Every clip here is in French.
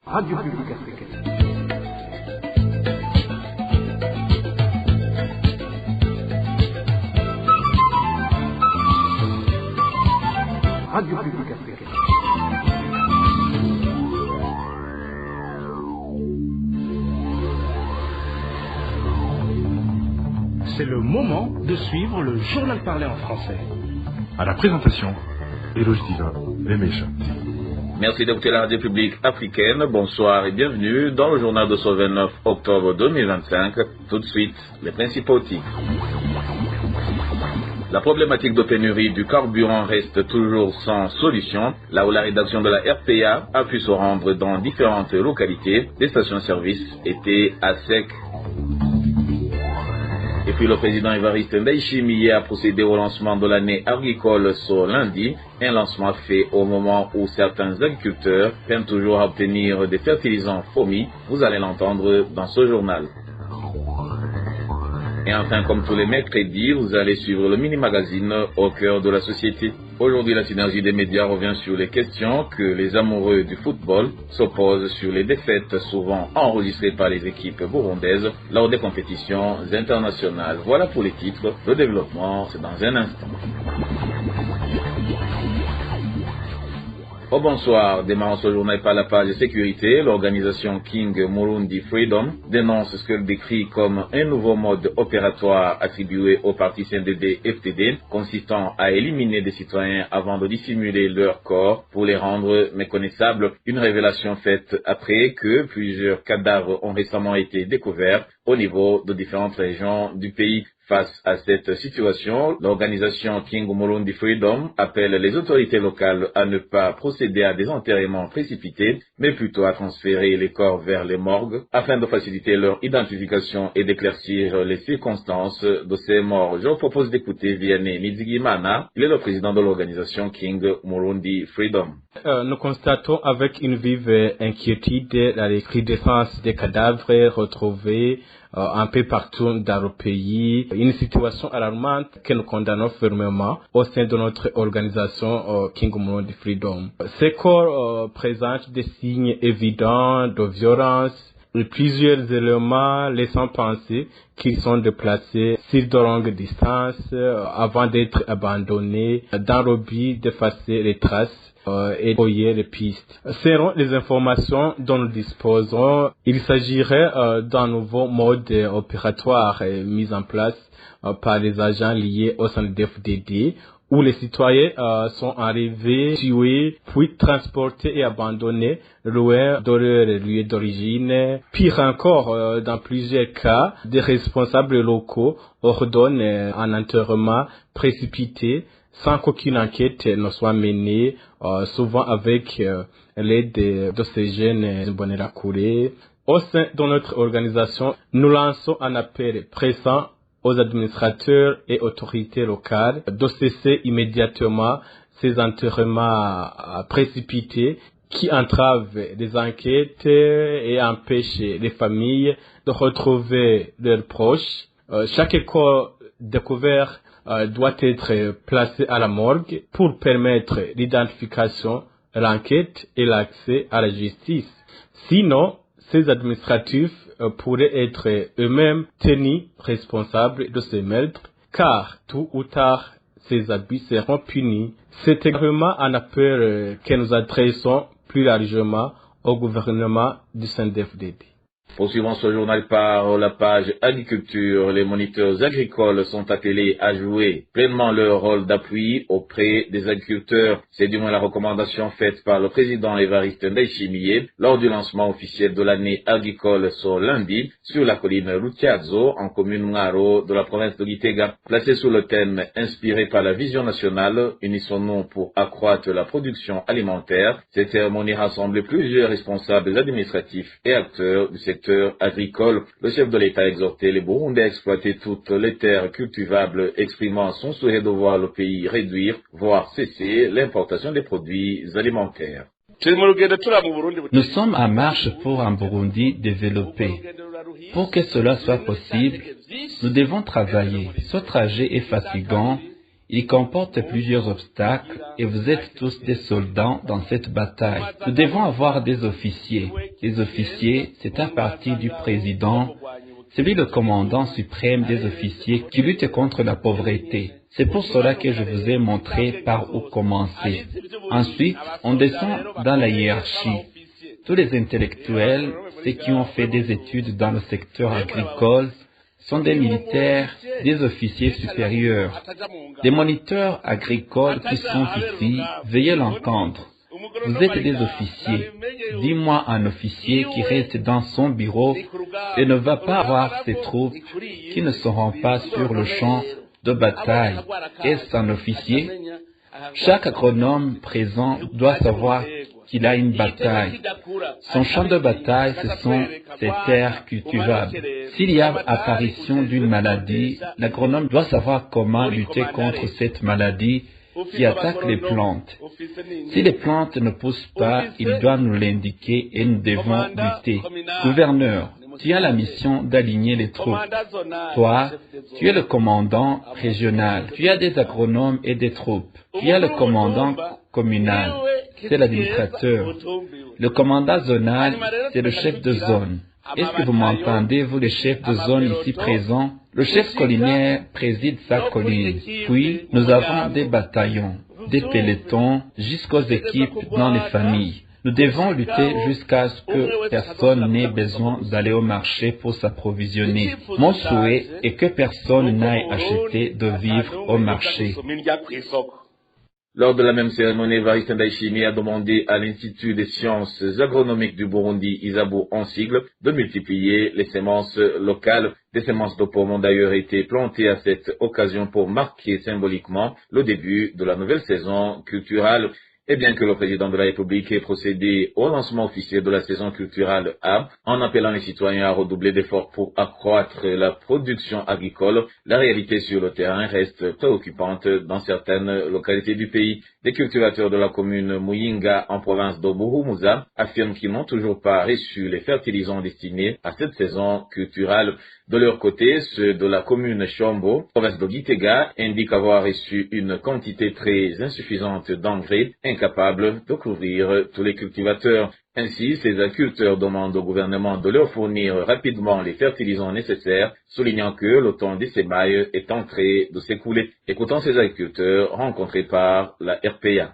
Radio Publique Africaine. Radio Publique Africaine. C'est le moment de suivre le journal parlé en français. À la présentation, Eloge Diva, Lemesha. Merci d'écouter la Radio Publique Africaine. Bonsoir et bienvenue dans le journal de ce 29 octobre 2025. Tout de suite, les principaux titres. La problématique de pénurie du carburant reste toujours sans solution, là où la rédaction de la RPA a pu se rendre dans différentes localités. Les stations-service étaient à sec. Et puis le président Évariste Ndayishimiye a procédé au lancement de l'année agricole ce lundi, un lancement fait au moment où certains agriculteurs peinent toujours à obtenir des fertilisants fourmis. Vous allez l'entendre dans ce journal. Et enfin, comme tous les mercredis, vous allez suivre le mini-magazine au cœur de la société. Aujourd'hui, la synergie des médias revient sur les questions que les amoureux du football se posent sur les défaites souvent enregistrées par les équipes burundaises lors des compétitions internationales. Voilà pour les titres. Le développement, c'est dans un instant. Au bonsoir, démarrons ce journal par la page sécurité. L'organisation King Murundi Freedom dénonce ce qu'elle décrit comme un nouveau mode opératoire attribué au parti CNDD-FDD, consistant à éliminer des citoyens avant de dissimuler leur corps pour les rendre méconnaissables. Une révélation faite après que plusieurs cadavres ont récemment été découverts au niveau de différentes régions du pays. Face à cette situation, l'organisation King Murundi Freedom appelle les autorités locales à ne pas procéder à des enterrements précipités, mais plutôt à transférer les corps vers les morgues afin de faciliter leur identification et d'éclaircir les circonstances de ces morts. Je vous propose d'écouter Vianney Nizigimana, il est le président de l'organisation King Murundi Freedom. Nous constatons avec une vive inquiétude la recrudescence des cadavres retrouvés un peu partout dans le pays, une situation alarmante que nous condamnons fermement au sein de notre organisation King Murundi Freedom. Ces corps présentent des signes évidents de violence et plusieurs éléments laissant penser qu'ils sont déplacés sur de longues distances avant d'être abandonnés dans le but d'effacer les traces et brouiller les pistes. Selon les informations dont nous disposons, il s'agirait d'un nouveau mode opératoire mis en place par les agents liés au CNDD-FDD, où les citoyens sont arrivés, tués, puis transportés et abandonnés loin de leur lieu d'origine. Pire encore, dans plusieurs cas, des responsables locaux ordonnent un enterrement précipité sans qu'aucune enquête ne soit menée, souvent avec l'aide de ces jeunes Bonerakouré. Au sein de notre organisation, nous lançons un appel pressant aux administrateurs et autorités locales de cesser immédiatement ces enterrements précipités qui entravent les enquêtes et empêchent les familles de retrouver leurs proches. Chaque corps découvert doit être placé à la morgue pour permettre l'identification, l'enquête et l'accès à la justice. Sinon, ces administratifs pourraient être eux-mêmes tenus responsables de ces meurtres, car tôt ou tard, ces abus seront punis. C'est également un appel que nous adressons plus largement au gouvernement du CNDD-FDD. Poursuivons ce journal par la page agriculture. Les moniteurs agricoles sont appelés à jouer pleinement leur rôle d'appui auprès des agriculteurs. C'est du moins la recommandation faite par le président Évariste Ndayishimiye lors du lancement officiel de l'année agricole ce lundi sur la colline Lutiazo en commune Mwaro de la province de Gitega. Placé sous le thème inspiré par la vision nationale, unissons-nous pour accroître la production alimentaire. Cette cérémonie rassemble plusieurs responsables administratifs et acteurs du secteur agricole. Le chef de l'État a exhorté les Burundais à exploiter toutes les terres cultivables, exprimant son souhait de voir le pays réduire, voire cesser l'importation des produits alimentaires. Nous sommes en marche pour un Burundi développé. Pour que cela soit possible, nous devons travailler. Ce trajet est fatigant Il comporte plusieurs obstacles et vous êtes tous des soldats dans cette bataille. Nous devons avoir des officiers. Les officiers, c'est à partir du président, c'est lui le commandant suprême des officiers qui lutte contre la pauvreté. C'est pour cela que je vous ai montré par où commencer. Ensuite, on descend dans la hiérarchie. Tous les intellectuels, ceux qui ont fait des études dans le secteur agricole, sont des militaires, des officiers supérieurs. Les moniteurs agricoles qui sont ici, veuillez l'entendre. Vous êtes des officiers. Dis-moi un officier qui reste dans son bureau et ne va pas voir ses troupes qui ne seront pas sur le champ de bataille. Est-ce un officier? Chaque agronome présent doit savoir qu'il a une bataille. Son champ de bataille, ce sont ses terres cultivables. S'il y a apparition d'une maladie, l'agronome doit savoir comment lutter contre cette maladie qui attaque les plantes. Si les plantes ne poussent pas, il doit nous l'indiquer et nous devons lutter. Gouverneur, tu as la mission d'aligner les troupes. Toi, tu es le commandant régional. Tu as des agronomes et des troupes. Tu as le commandant communal. C'est l'administrateur. Le commandant zonal, c'est le chef de zone. Est-ce que vous m'entendez, vous les chefs de zone ici présents? Le chef collinaire préside sa colline. Puis, nous avons des bataillons, des pelotons, jusqu'aux équipes dans les familles. Nous devons lutter jusqu'à ce que personne n'ait besoin d'aller au marché pour s'approvisionner. Mon souhait est que personne n'aille acheter de vivres au marché. Lors de la même cérémonie, Évariste Ndayishimiye a demandé à l'Institut des sciences agronomiques du Burundi, ISABU en sigle, de multiplier les semences locales. Des semences de pommes ont d'ailleurs été plantées à cette occasion pour marquer symboliquement le début de la nouvelle saison culturelle. Et bien que le président de la République ait procédé au lancement officiel de la saison culturelle A, en appelant les citoyens à redoubler d'efforts pour accroître la production agricole, la réalité sur le terrain reste préoccupante dans certaines localités du pays. Des cultivateurs de la commune Muyinga, en province de Buhumuza, affirment qu'ils n'ont toujours pas reçu les fertilisants destinés à cette saison culturelle. De leur côté, ceux de la commune Chombo, province de Gitega, indiquent avoir reçu une quantité très insuffisante d'engrais, incapable de couvrir tous les cultivateurs. Ainsi, ces agriculteurs demandent au gouvernement de leur fournir rapidement les fertilisants nécessaires, soulignant que le temps des semailles est en train de s'écouler. Écoutons ces agriculteurs rencontrés par la RPA.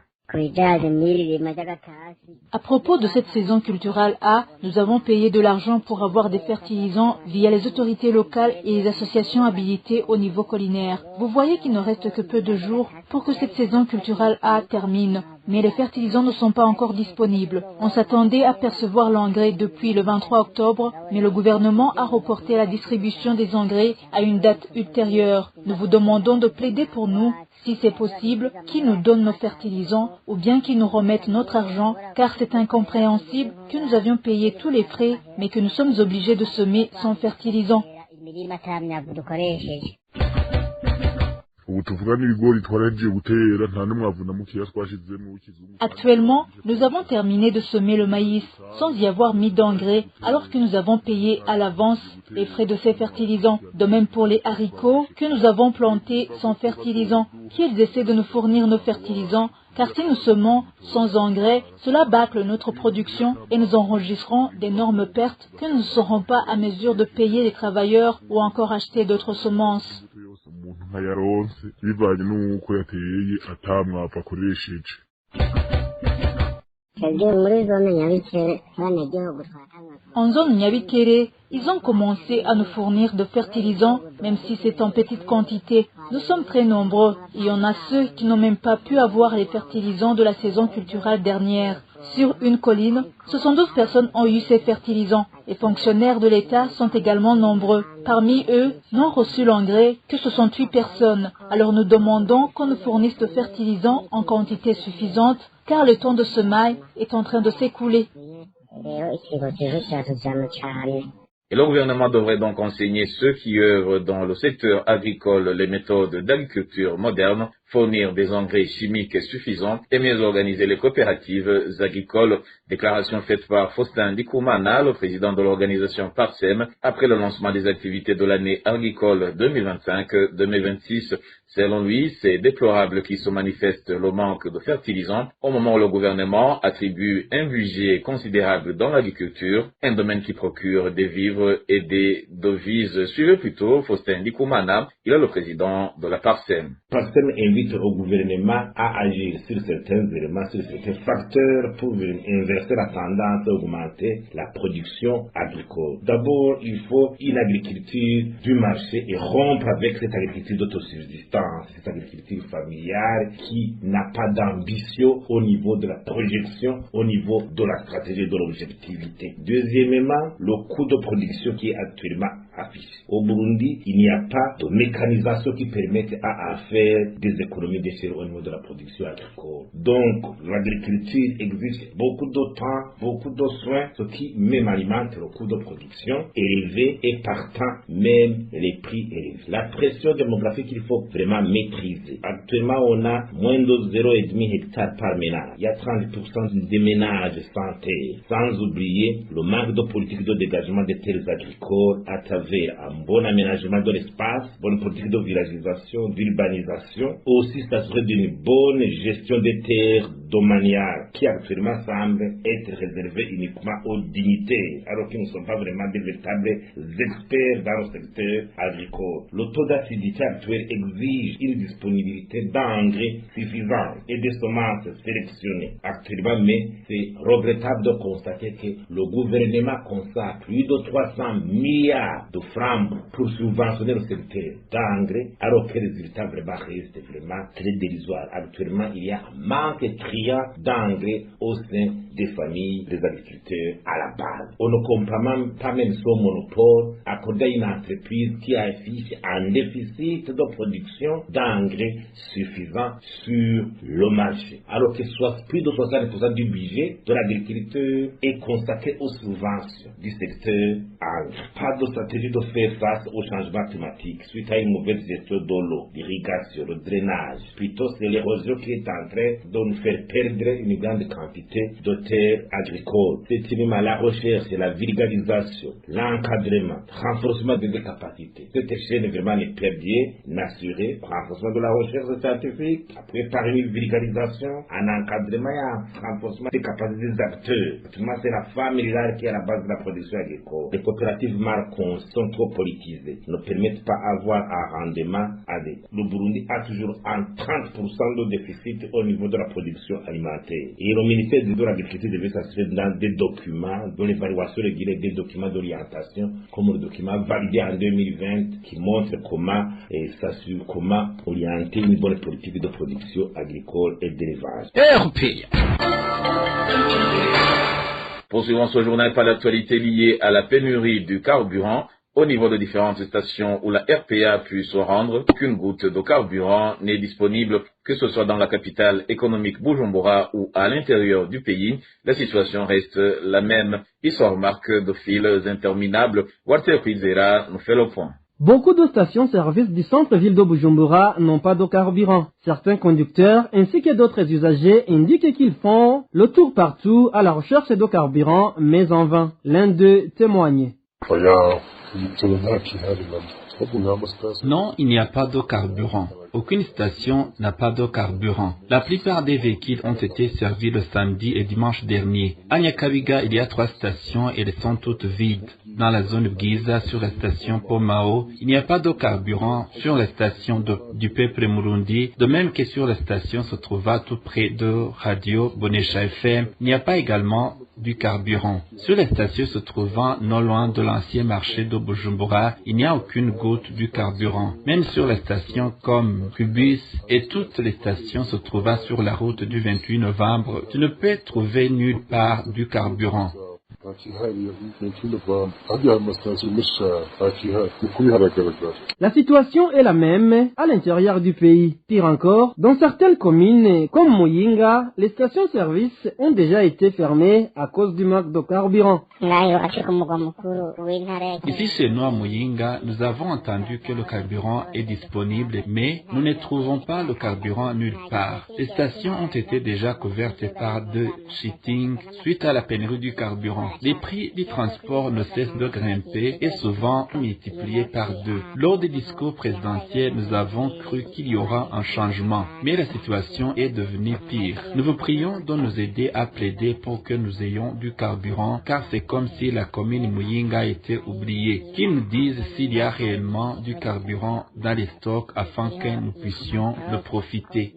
À propos de cette saison culturelle A, nous avons payé de l'argent pour avoir des fertilisants via les autorités locales et les associations habilitées au niveau collinaire. Vous voyez qu'il ne reste que peu de jours pour que cette saison culturelle A termine, mais les fertilisants ne sont pas encore disponibles. On s'attendait à percevoir l'engrais depuis le 23 octobre, mais le gouvernement a reporté la distribution des engrais à une date ultérieure. Nous vous demandons de plaider pour nous, si c'est possible, qu'ils nous donnent nos fertilisants ou bien qu'ils nous remettent notre argent, car c'est incompréhensible que nous avions payé tous les frais, mais que nous sommes obligés de semer sans fertilisants. Actuellement, nous avons terminé de semer le maïs sans y avoir mis d'engrais, alors que nous avons payé à l'avance les frais de ces fertilisants. De même pour les haricots que nous avons plantés sans fertilisants, qu'ils essaient de nous fournir nos fertilisants, car si nous semons sans engrais, cela bâcle notre production et nous enregistrerons d'énormes pertes que nous ne serons pas à mesure de payer les travailleurs ou encore acheter d'autres semences. En zone Nyabikere, ils ont commencé à nous fournir de fertilisants, même si c'est en petite quantité. Nous sommes très nombreux. Il y en a ceux qui n'ont même pas pu avoir les fertilisants de la saison culturelle dernière. Sur une colline, 72 personnes ont eu ces fertilisants. Les fonctionnaires de l'État sont également nombreux. Parmi eux, n'ont reçu l'engrais que 68 personnes. Alors nous demandons qu'on nous fournisse de fertilisants en quantité suffisante, car le temps de semaille est en train de s'écouler. Et le gouvernement devrait donc enseigner ceux qui œuvrent dans le secteur agricole les méthodes d'agriculture moderne, fournir des engrais chimiques suffisants et mieux organiser les coopératives agricoles. Déclaration faite par Faustin Ndikoumana, le président de l'organisation PARSEM, après le lancement des activités de l'année agricole 2025-2026. Selon lui, c'est déplorable qu'il se manifeste le manque de fertilisants au moment où le gouvernement attribue un budget considérable dans l'agriculture, un domaine qui procure des vivres et des devises. Suivez plutôt Faustin Ndikoumana, il est le président de la PARSEM. PARSEM invite au gouvernement à agir sur certains éléments, sur certains facteurs pour inverser la tendance, augmenter la production agricole. D'abord, il faut une agriculture du marché et rompre avec cette agriculture d'autosubsistance, cette agriculture familiale qui n'a pas d'ambition au niveau de la projection, au niveau de la stratégie de l'objectivité. Deuxièmement, le coût de production qui est actuellement affiché. Au Burundi, il n'y a pas de mécanisation qui permette à faire des économies d'échelle au niveau de la production agricole. Donc, l'agriculture exige beaucoup de temps, beaucoup de soins, ce qui même alimente le coût de production élevé et partant même les prix élevés. La pression démographique, il faut vraiment maîtriser. Actuellement, on a moins de 0,5 hectares par ménage. Il y a 30% des ménages sans terre. Sans oublier le manque de politique de dégagement des terres agricoles à travers un bon aménagement de l'espace, bonne politique de villagisation, d'urbanisation, aussi s'assurer d'une bonne gestion des terres domaniales qui actuellement semblent être réservées uniquement aux dignitaires, alors qu'ils ne sont pas vraiment des véritables experts dans le secteur agricole. Le taux d'acidité actuel exige une disponibilité d'engrais suffisante et de semences sélectionnées actuellement, mais c'est regrettable de constater que le gouvernement consacre plus de 300 milliards de francs pour subventionner le secteur d'engrais, alors que les résultats vraiment restent vraiment très dérisoires. Actuellement, il y a un manque criant d'engrais au sein des familles des agriculteurs à la base. On ne comprend même pas même son monopole accordé à une entreprise qui affiche un déficit de production d'engrais suffisant sur le marché, alors que plus de 60% du budget de l'agriculture est consacré aux subventions du secteur engrais. Pas de stratégie de faire face au changement climatique suite à une mauvaise gestion de l'eau, l'irrigation, le drainage. Plutôt, c'est l'érosion qui est en train de nous faire perdre une grande quantité de terres agricoles. C'est uniquement la recherche et la vulgarisation, l'encadrement, renforcement des capacités. Cette chaîne vraiment n'est pas bien assurée. Renforcement de la recherche scientifique, après par une vulgarisation, un encadrement et un renforcement des capacités des acteurs. C'est la familiale qui est à la base de la production agricole. Les coopératives marcons sont trop politisées, ne permettent pas d'avoir un rendement adéquat. Le Burundi a toujours un 30% de déficit au niveau de la production alimentaire. Et le ministère de l'Agriculture devait s'assurer dans des documents, dont l'évaluation régulière des documents d'orientation, comme le document validé en 2020, qui montre comment s'assure comment orienter une bonne politique de production agricole et d'élevage. Poursuivons ce journal par l'actualité liée à la pénurie du carburant. Au niveau de différentes stations où la RPA a pu se rendre, aucune goutte de carburant n'est disponible, que ce soit dans la capitale économique Bujumbura ou à l'intérieur du pays. La situation reste la même. Il se remarque de files interminables. Walter Pizera nous fait le point. Beaucoup de stations-service du centre-ville de Bujumbura n'ont pas de carburant. Certains conducteurs ainsi que d'autres usagers indiquent qu'ils font le tour partout à la recherche de carburant, mais en vain. L'un d'eux témoigne. Non, il n'y a pas de carburant. Aucune station n'a pas de carburant. La plupart des véhicules ont été servis le samedi et dimanche dernier. À Nyakabiga, il y a 3 stations et elles sont toutes vides. Dans la zone Giza, sur la station Pomao, il n'y a pas de carburant. Sur la station du peuple Murundi, de même que sur la station se trouva tout près de Radio Bonesha FM, il n'y a pas également du carburant. Sur les stations se trouvant non loin de l'ancien marché de Bujumbura, il n'y a aucune goutte du carburant. Même sur les stations comme Cubus et toutes les stations se trouvant sur la route du 28 novembre, tu ne peux trouver nulle part du carburant. La situation est la même à l'intérieur du pays. Pire encore, dans certaines communes comme Muyinga, les stations-service ont déjà été fermées à cause du manque de carburant. Ici chez nous à Muyinga, nous avons entendu que le carburant est disponible, mais nous ne trouvons pas le carburant nulle part. Les stations ont été déjà couvertes par de cheating suite à la pénurie du carburant. Les prix du transport ne cessent de grimper et souvent multipliés par 2. Lors des discours présidentiels, nous avons cru qu'il y aura un changement, mais la situation est devenue pire. Nous vous prions de nous aider à plaider pour que nous ayons du carburant, car c'est comme si la commune Muyinga était oubliée. Qu'ils nous disent s'il y a réellement du carburant dans les stocks afin que nous puissions le profiter.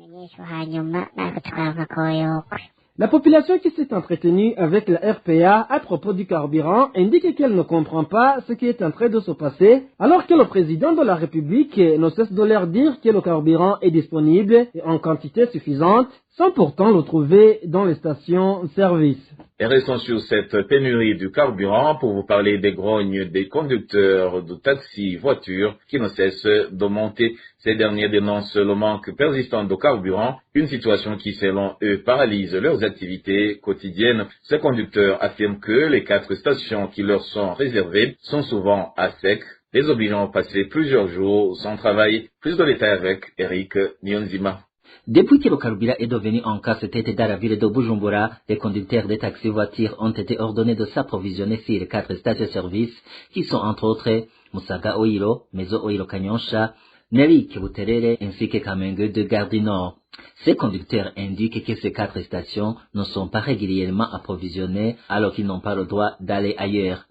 La population qui s'est entretenue avec la RPA à propos du carburant indique qu'elle ne comprend pas ce qui est en train de se passer, alors que le président de la République ne cesse de leur dire que le carburant est disponible et en quantité suffisante, sans pourtant le trouver dans les stations-service. Et restons sur cette pénurie du carburant pour vous parler des grognes des conducteurs de taxis voitures qui ne cessent de monter. Ces derniers dénoncent le manque persistant de carburant, une situation qui, selon eux, paralyse leurs activités quotidiennes. Ces conducteurs affirment que les 4 stations qui leur sont réservées sont souvent à sec, les obligeant à passer plusieurs jours sans travail. Plus de détails avec Eric Nyonzima. Depuis que le carburant est devenu un casse-tête dans la ville de Bujumbura, les conducteurs des taxis-voitures ont été ordonnés de s'approvisionner sur les 4 stations-service qui sont entre autres Musaga Oilo, Mezo Oilo Kanyosha, Nerik Buterere ainsi que Kamenge de Gare du Nord. Ces conducteurs indiquent que ces 4 stations ne sont pas régulièrement approvisionnées alors qu'ils n'ont pas le droit d'aller ailleurs.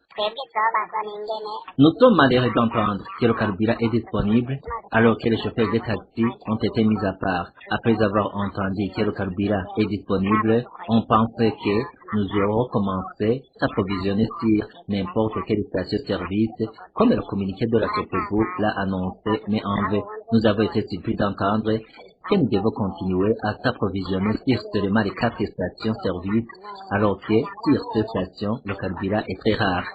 Nous sommes malheureux d'entendre que le carburant est disponible alors que les chauffeurs de taxi ont été mis à part. Après avoir entendu que le carburant est disponible, on pensait que nous aurons commencé à s'approvisionner sur n'importe quelle station-service, comme le communiqué de la Sopebu l'a annoncé, mais en vrai, nous avons été surpris d'entendre que nous devons continuer à s'approvisionner sur seulement les 4 stations-service, alors que sur ces stations, le carburant est très rare.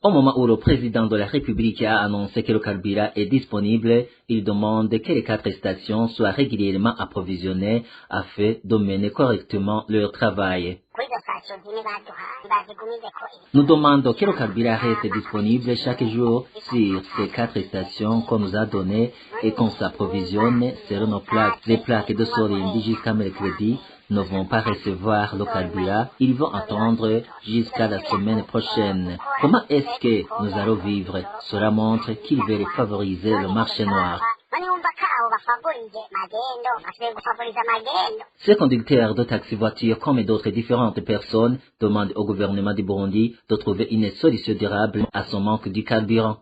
Au moment où le président de la République a annoncé que le carburant est disponible, il demande que les 4 stations soient régulièrement approvisionnées afin de mener correctement leur travail. Nous demandons que le carburant reste disponible chaque jour sur ces 4 stations qu'on nous a données et qu'on s'approvisionne sur nos plaques. Les plaques de Sorindi jusqu'à mercredi ne vont pas recevoir le carburant, ils vont attendre jusqu'à la semaine prochaine. Comment est-ce que nous allons vivre? Cela montre qu'ils veulent favoriser le marché noir. Ces conducteurs de taxi-voitures, comme d'autres différentes personnes, demandent au gouvernement du Burundi de trouver une solution durable à son manque de carburant.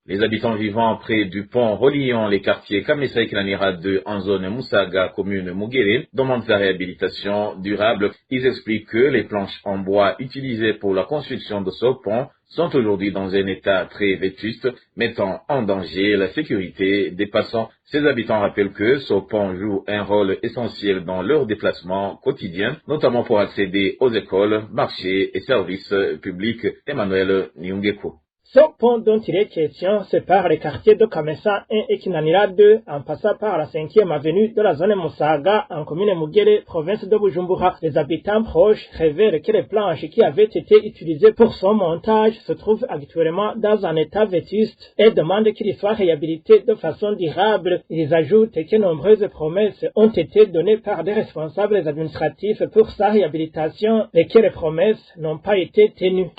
Les habitants vivant près du pont reliant les quartiers Kamesa et Kinanira 2 en zone Musaga, commune Mugere, demandent sa réhabilitation durable. Ils expliquent que les planches en bois utilisées pour la construction de ce pont sont aujourd'hui dans un état très vétuste, mettant en danger la sécurité des passants. Ces habitants rappellent que ce pont joue un rôle essentiel dans leur déplacement quotidien, notamment pour accéder aux écoles, marchés et services publics. Emmanuel Nyungeko. Ce pont dont il est question sépare les quartiers de Kamesa 1 et Kinanira 2 en passant par la 5e avenue de la zone Musaga en commune Mugere, province de Bujumbura. Les habitants proches révèlent que les planches qui avaient été utilisées pour son montage se trouvent actuellement dans un état vétuste et demandent qu'il soit réhabilité de façon durable. Ils ajoutent que nombreuses promesses ont été données par des responsables administratifs pour sa réhabilitation et que les promesses n'ont pas été tenues.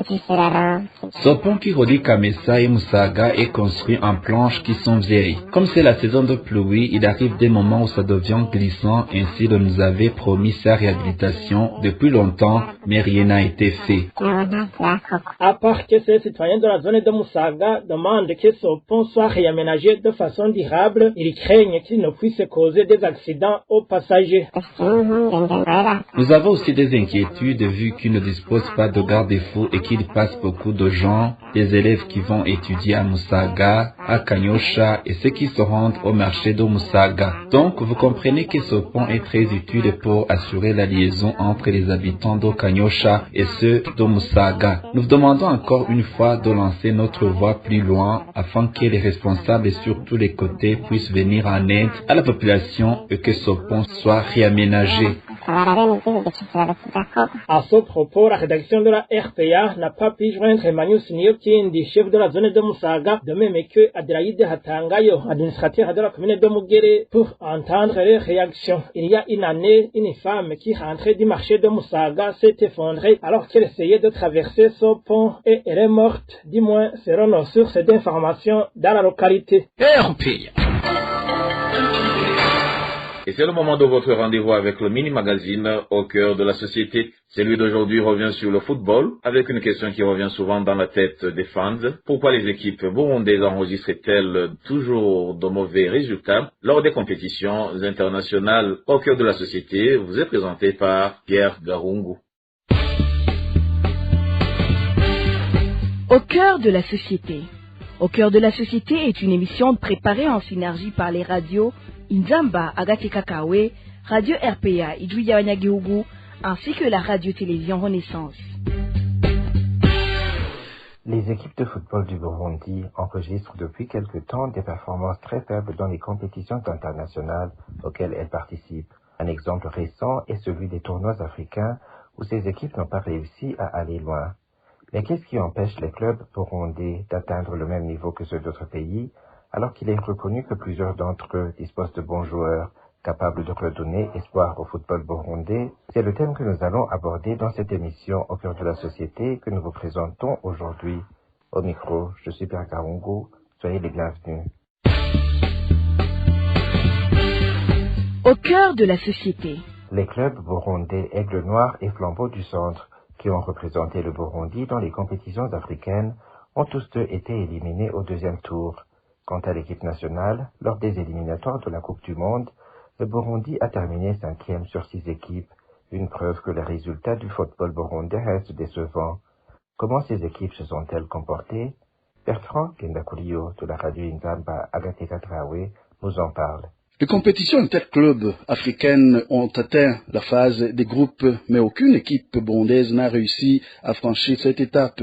Ce pont qui relie Kamesa et Musaga est construit en planches qui sont vieilles. Comme c'est la saison de pluie, il arrive des moments où ça devient glissant, ainsi on nous avait promis sa réhabilitation depuis longtemps, mais rien n'a été fait. À part que ces citoyens de la zone de Musaga demandent que ce pont soit réaménagé de façon durable, ils craignent qu'il ne puisse causer des accidents aux passagers. Nous avons aussi des inquiétudes vu qu'il ne dispose pas de garde-fous et qu'il passe beaucoup de gens, des élèves qui vont étudier à Musaga, à Kanyosha et ceux qui se rendent au marché de Musaga. Donc, vous comprenez que ce pont est très utile pour assurer la liaison entre les habitants de Kanyosha et ceux de Musaga. Nous vous demandons encore une fois de lancer notre voix plus loin afin que les responsables et sur tous les côtés puissent venir en aide à la population et que ce pont soit réaménagé. À ce propos, la rédaction de la RPA n'a pas pu joindre Emmanuel Niyokindi, chef de la zone de Musaga, de même que Adelaide Hatangayo, administrateur de la commune de Mugere, pour entendre les réactions. Il y a une année, une femme qui rentrait du marché de Musaga s'est effondrée alors qu'elle essayait de traverser ce pont et elle est morte, du moins selon nos sources d'informations dans la localité. RPA. Et c'est le moment de votre rendez-vous avec le mini-magazine au cœur de la société. Celui d'aujourd'hui revient sur le football, avec une question qui revient souvent dans la tête des fans. Pourquoi les équipes burundaises enregistrent-elles toujours de mauvais résultats lors des compétitions internationales? Au cœur de la société vous est présenté par Pierre Garungu. Au cœur de la société. Au cœur de la société est une émission préparée en synergie par les radios Inzamba Agatika Kawe, Radio RPA Idouya Wanyagihugu, ainsi que la radio-télévision Renaissance. Les équipes de football du Burundi enregistrent depuis quelque temps des performances très faibles dans les compétitions internationales auxquelles elles participent. Un exemple récent est celui des tournois africains où ces équipes n'ont pas réussi à aller loin. Mais qu'est-ce qui empêche les clubs burundais d'atteindre le même niveau que ceux d'autres pays, alors qu'il est reconnu que plusieurs d'entre eux disposent de bons joueurs capables de redonner espoir au football burundais? C'est le thème que nous allons aborder dans cette émission au cœur de la société que nous vous présentons aujourd'hui. Au micro, je suis Pierre Garungu, soyez les bienvenus. Au cœur de la société. Les clubs burundais Aigle Noir et Flambeau du Centre, qui ont représenté le Burundi dans les compétitions africaines, ont tous deux été éliminés au deuxième tour. Quant à l'équipe nationale, lors des éliminatoires de la Coupe du Monde, le Burundi a terminé 5e sur 6 équipes, une preuve que les résultats du football burundais restent décevants. Comment ces équipes se sont-elles comportées? Bertrand Kendakurio de la radio Inzamba Agatika Traoré nous en parle. Les compétitions interclubs africaines ont atteint la phase des groupes, mais aucune équipe burundaise n'a réussi à franchir cette étape.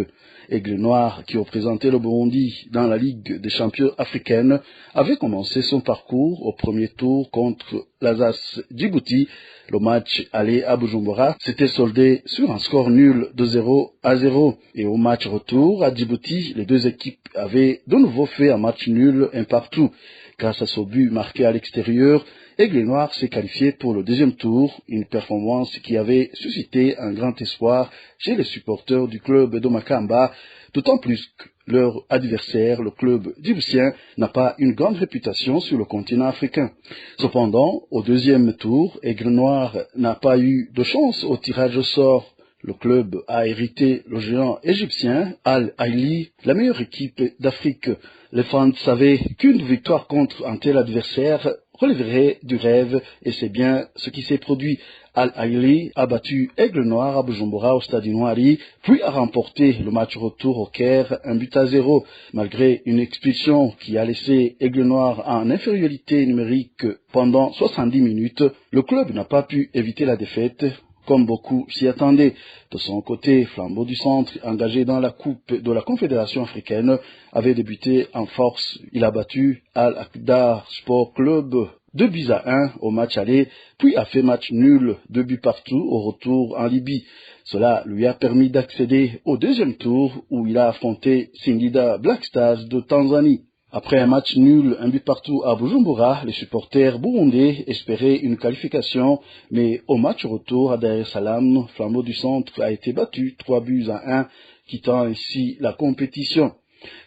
Aigle Noir, qui représentait le Burundi dans la Ligue des champions africaine, avait commencé son parcours au premier tour contre l'Alsace Djibouti. Le match aller à Bujumbura s'était soldé sur un score nul de 0-0. Et au match retour à Djibouti, les deux équipes avaient de nouveau fait un match nul un partout. Grâce à ce but marqué à l'extérieur, Aigle Noir s'est qualifié pour le deuxième tour, une performance qui avait suscité un grand espoir chez les supporters du club de Makamba, d'autant plus que leur adversaire, le club djiboutien, n'a pas une grande réputation sur le continent africain. Cependant, au deuxième tour, Aigle Noir n'a pas eu de chance au tirage au sort. Le club a hérité le géant égyptien Al-Ahly, la meilleure équipe d'Afrique. Les fans savaient qu'une victoire contre un tel adversaire relèverait du rêve, et c'est bien ce qui s'est produit. Al-Ahly a battu Aigle Noir à Bujumbura au Stade Noiri, puis a remporté le match retour au Caire 1-0. Malgré une expulsion qui a laissé Aigle Noir en infériorité numérique pendant 70 minutes, le club n'a pas pu éviter la défaite, comme beaucoup s'y attendaient. De son côté, Flambeau du Centre, engagé dans la Coupe de la Confédération africaine, avait débuté en force. Il a battu Al-Aqdar Sport Club 2-1 au match aller, puis a fait match nul, 2 buts partout au retour en Libye. Cela lui a permis d'accéder au deuxième tour où il a affronté Singida Black Stars de Tanzanie. Après un match nul, 1 but partout à Bujumbura, les supporters burundais espéraient une qualification, mais au match retour à Dar es Salaam, Flambeau du Centre a été battu 3-1, quittant ainsi la compétition.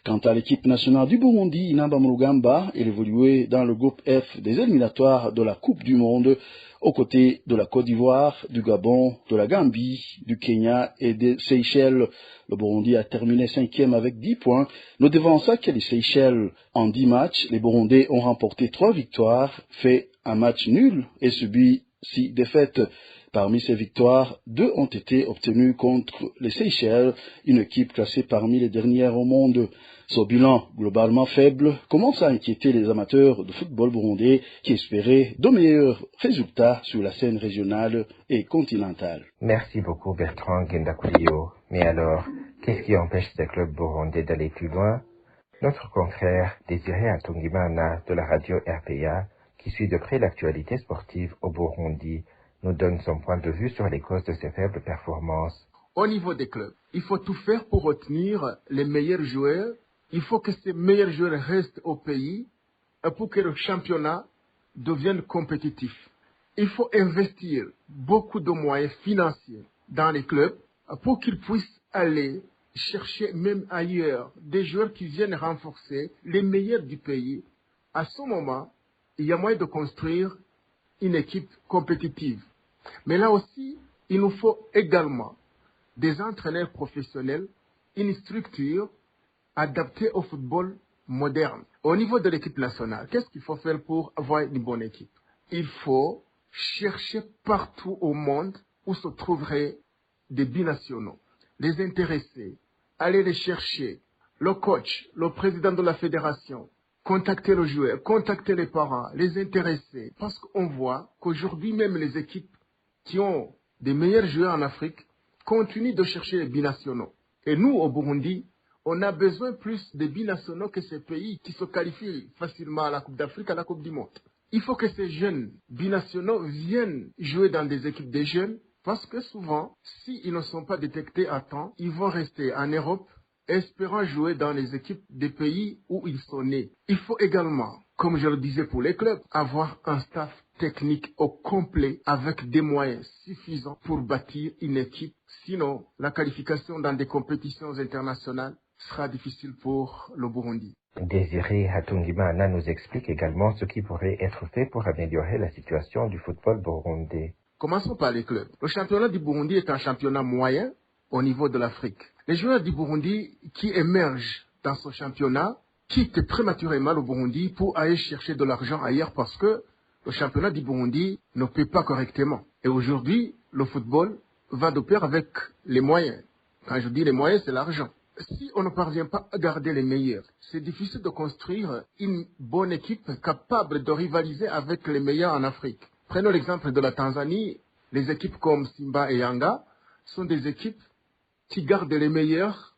Quant à l'équipe nationale du Burundi, Inamba Murugamba, elle évoluait dans le groupe F des éliminatoires de la Coupe du Monde, aux côtés de la Côte d'Ivoire, du Gabon, de la Gambie, du Kenya et des Seychelles. Le Burundi a terminé 5e avec 10 points. Ne devançant que les Seychelles en 10 matchs, les Burundais ont remporté 3 victoires, fait un match nul et subi 6 défaites. Parmi ces victoires, 2 ont été obtenues contre les Seychelles, une équipe classée parmi les dernières au monde. Ce bilan globalement faible commence à inquiéter les amateurs de football burundais qui espéraient de meilleurs résultats sur la scène régionale et continentale. Merci beaucoup Bertrand Gendakulio. Mais alors, qu'est-ce qui empêche ces clubs burundais d'aller plus loin? Notre confrère Désiré Hatungimana de la radio RPA, qui suit de près l'actualité sportive au Burundi, nous donne son point de vue sur les causes de ces faibles performances. Au niveau des clubs, il faut tout faire pour retenir les meilleurs joueurs. Il faut que ces meilleurs joueurs restent au pays pour que le championnat devienne compétitif. Il faut investir beaucoup de moyens financiers dans les clubs pour qu'ils puissent aller chercher même ailleurs des joueurs qui viennent renforcer les meilleurs du pays. À ce moment, il y a moyen de construire une équipe compétitive. Mais là aussi, il nous faut également des entraîneurs professionnels, une structure adaptée au football moderne. Au niveau de l'équipe nationale, qu'est-ce qu'il faut faire pour avoir une bonne équipe? Il faut chercher partout au monde où se trouveraient des binationaux, les intéresser, aller les chercher, le coach, le président de la fédération, contacter le joueur, contacter les parents, les intéresser. Parce qu'on voit qu'aujourd'hui même les équipes qui ont des meilleurs joueurs en Afrique continuent de chercher les binationaux. Et nous, au Burundi, on a besoin plus de binationaux que ces pays qui se qualifient facilement à la Coupe d'Afrique, à la Coupe du Monde. Il faut que ces jeunes binationaux viennent jouer dans des équipes de jeunes parce que souvent, s'ils ne sont pas détectés à temps, ils vont rester en Europe espérant jouer dans les équipes des pays où ils sont nés. Il faut également, comme je le disais pour les clubs, avoir un staff technique au complet avec des moyens suffisants pour bâtir une équipe. Sinon, la qualification dans des compétitions internationales sera difficile pour le Burundi. Désiré Hatungimana nous explique également ce qui pourrait être fait pour améliorer la situation du football burundais. Commençons par les clubs. Le championnat du Burundi est un championnat moyen au niveau de l'Afrique. Les joueurs du Burundi qui émergent dans ce championnat quittent prématurément le Burundi pour aller chercher de l'argent ailleurs parce que le championnat du Burundi ne paie pas correctement. Et aujourd'hui, le football va de pair avec les moyens. Quand je dis les moyens, c'est l'argent. Si on ne parvient pas à garder les meilleurs, c'est difficile de construire une bonne équipe capable de rivaliser avec les meilleurs en Afrique. Prenons l'exemple de la Tanzanie. Les équipes comme Simba et Yanga sont des équipes qui gardent les meilleurs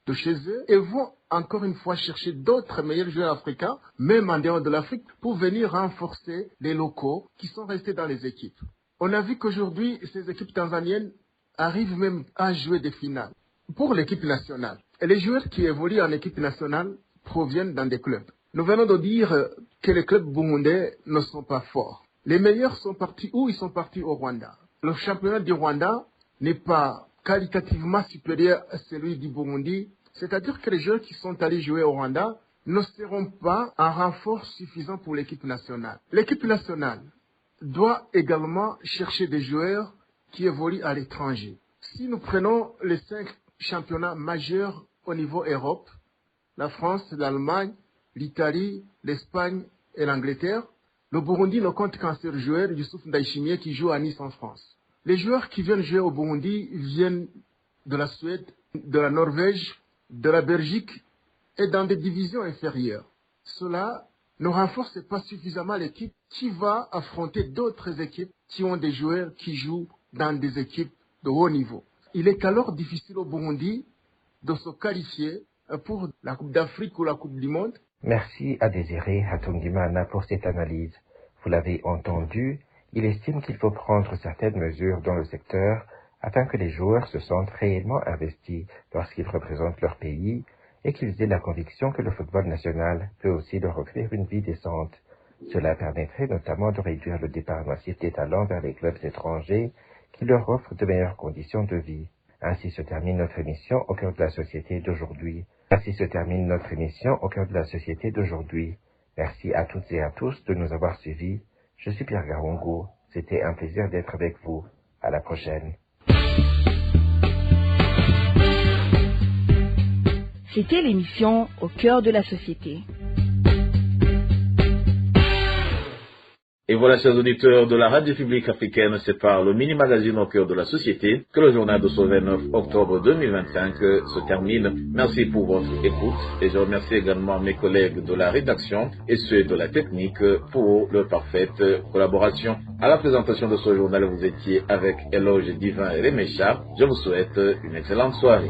de chez eux et vont encore une fois chercher d'autres meilleurs joueurs africains, même en dehors de l'Afrique, pour venir renforcer les locaux qui sont restés dans les équipes. On a vu qu'aujourd'hui, ces équipes tanzaniennes arrivent même à jouer des finales. Pour l'équipe nationale, et les joueurs qui évoluent en équipe nationale proviennent dans des clubs. Nous venons de dire que les clubs burundais ne sont pas forts. Les meilleurs sont partis où? Ils sont partis au Rwanda. Le championnat du Rwanda n'est pas qualitativement supérieur à celui du Burundi. C'est-à-dire que les joueurs qui sont allés jouer au Rwanda ne seront pas un renfort suffisant pour l'équipe nationale. L'équipe nationale doit également chercher des joueurs qui évoluent à l'étranger. Si nous prenons les 5 championnats majeurs au niveau Europe, la France, l'Allemagne, l'Italie, l'Espagne et l'Angleterre, le Burundi ne compte qu'un seul joueur, Youssouf Ndaïchimier, qui joue à Nice en France. Les joueurs qui viennent jouer au Burundi viennent de la Suède, de la Norvège, de la Belgique et dans des divisions inférieures. Cela ne renforce pas suffisamment l'équipe qui va affronter d'autres équipes qui ont des joueurs qui jouent dans des équipes de haut niveau. Il est alors difficile au Burundi de se qualifier pour la Coupe d'Afrique ou la Coupe du Monde. Merci à Désiré Hatungimana pour cette analyse. Vous l'avez entendu, il estime qu'il faut prendre certaines mesures dans le secteur afin que les joueurs se sentent réellement investis lorsqu'ils représentent leur pays et qu'ils aient la conviction que le football national peut aussi leur offrir une vie décente. Cela permettrait notamment de réduire le départ massif des talents vers les clubs étrangers qui leur offrent de meilleures conditions de vie. Ainsi se termine notre émission au cœur de la société d'aujourd'hui. Merci à toutes et à tous de nous avoir suivis. Je suis Pierre Garongo. C'était un plaisir d'être avec vous. À la prochaine. C'était l'émission Au cœur de la société. Et voilà, chers auditeurs de la radio publique africaine, c'est par le mini-magazine au cœur de la société que le journal de ce 29 octobre 2025 se termine. Merci pour votre écoute et je remercie également mes collègues de la rédaction et ceux de la technique pour leur parfaite collaboration. À la présentation de ce journal, vous étiez avec Eloge Divin et Remécha. Je vous souhaite une excellente soirée.